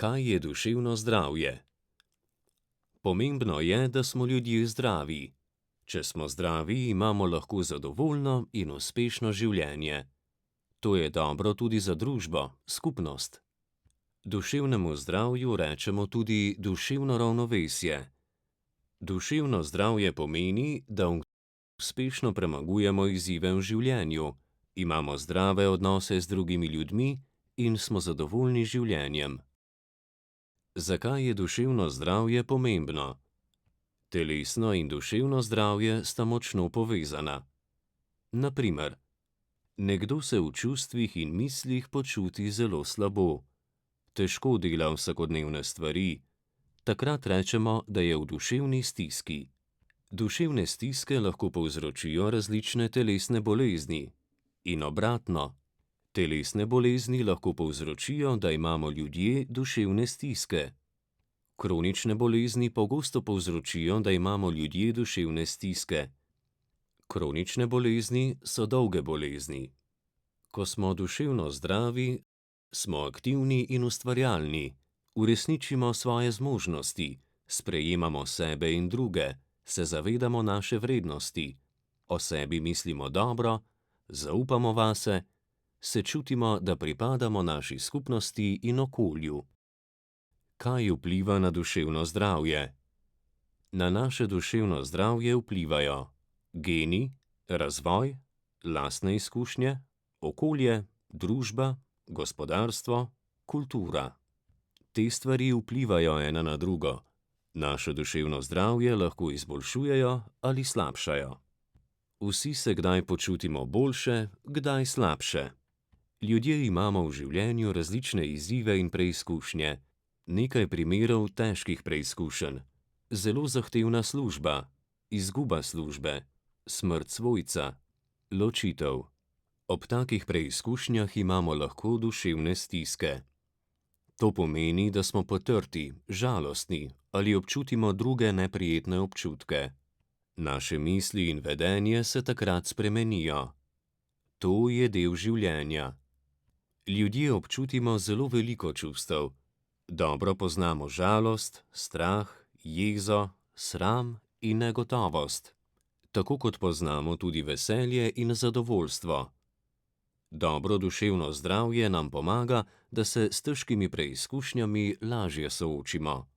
Kaj je duševno zdravje? Pomembno je, da smo ljudje zdravi. Če smo zdravi, imamo lahko zadovoljno in uspešno življenje. To je dobro tudi za družbo, skupnost. Duševnemu zdravju rečemo tudi duševno ravnovesje. Duševno zdravje pomeni, da uspešno premagujemo izzive v življenju, imamo zdrave odnose z drugimi ljudmi in smo zadovoljni z življenjem. Zakaj je duševno zdravje pomembno? Telesno in duševno zdravje sta močno povezana. Na primer, nekdo se v čustvih in mislih počuti zelo slabo. Težko dela vsakodnevne stvari. Takrat rečemo, da je v duševni stiski. Duševne stiske lahko povzročijo različne telesne bolezni. In obratno. Telesne bolezni lahko povzročijo, da imamo ljudje duševne stiske. Kronične bolezni pogosto povzročijo, da imamo ljudje duševne stiske. Kronične bolezni so dolge bolezni. Ko smo duševno zdravi, smo aktivni in ustvarjalni, uresničimo svoje zmožnosti, sprejemamo sebe in druge, se zavedamo naše vrednosti, o sebi mislimo dobro, zaupamo vase, se čutimo, da pripadamo naši skupnosti in okolju. Kaj vpliva na duševno zdravje? Na naše duševno zdravje vplivajo geni, razvoj, lastne izkušnje, okolje, družba, gospodarstvo, kultura. Te stvari vplivajo ena na drugo. Naše duševno zdravje lahko izboljšujejo ali slabšajo. Vsi se kdaj počutimo boljše, kdaj slabše. Ljudje imamo v življenju različne izzive in preizkušnje. Nekaj primerov težkih preizkušenj. Zelo zahtevna služba, izguba službe, smrt svojca, ločitev. Ob takih preizkušnjah imamo lahko duševne stiske. To pomeni, da smo potrti, žalostni ali občutimo druge neprijetne občutke. Naše misli in vedenje se takrat spremenijo. To je del življenja. Ljudje občutimo zelo veliko čustev. Dobro poznamo žalost, strah, jezo, sram in negotovost. Tako kot poznamo tudi veselje in zadovoljstvo. Dobro duševno zdravje nam pomaga, da se s težkimi preizkušnjami lažje soočimo.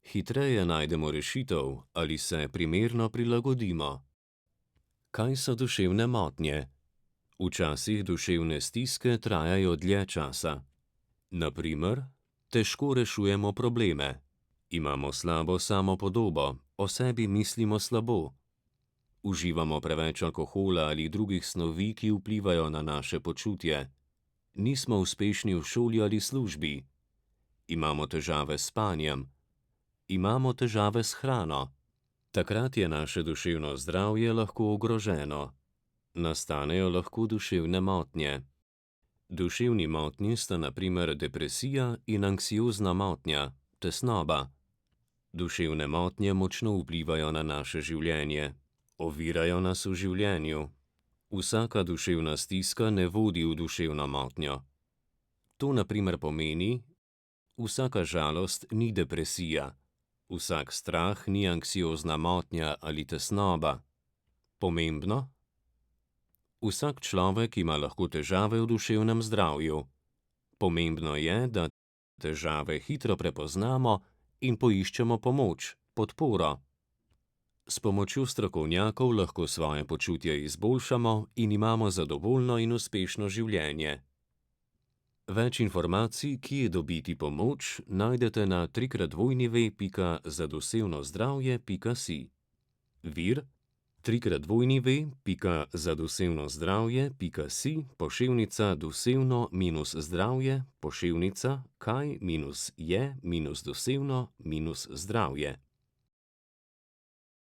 Hitreje najdemo rešitev ali se primerno prilagodimo. Kaj so duševne motnje? Včasih duševne stiske trajajo dlje časa. Na primer, težko rešujemo probleme. Imamo slabo samopodobo, o sebi mislimo slabo. Uživamo preveč alkohola ali drugih snovi, ki vplivajo na naše počutje. Nismo uspešni v šoli ali službi. Imamo težave s spanjem. Imamo težave s hrano. Takrat je naše duševno zdravje lahko ogroženo. Nastanejo lahko duševne motnje. Duševni motnji sta na primer depresija in anksiozna motnja, tesnoba. Duševne motnje močno vplivajo na naše življenje. Ovirajo nas v življenju. Vsaka duševna stiska ne vodi v duševno motnjo. To na primer pomeni, vsaka žalost ni depresija, vsak strah ni anksiozna motnja ali tesnoba. Pomembno? Vsak človek ima lahko težave v duševnem zdravju. Pomembno je, da težave hitro prepoznamo in poiščemo pomoč, podporo. S pomočjo strokovnjakov lahko svoje počutje izboljšamo in imamo zadovoljno in uspešno življenje. Več informacij, kje dobiti pomoč, najdete na www.zadosevnozdravje.si. Vir: www.zadosevnozdravje.si /dusevno-zdravje/ kaj-je-dusevno-zdravje.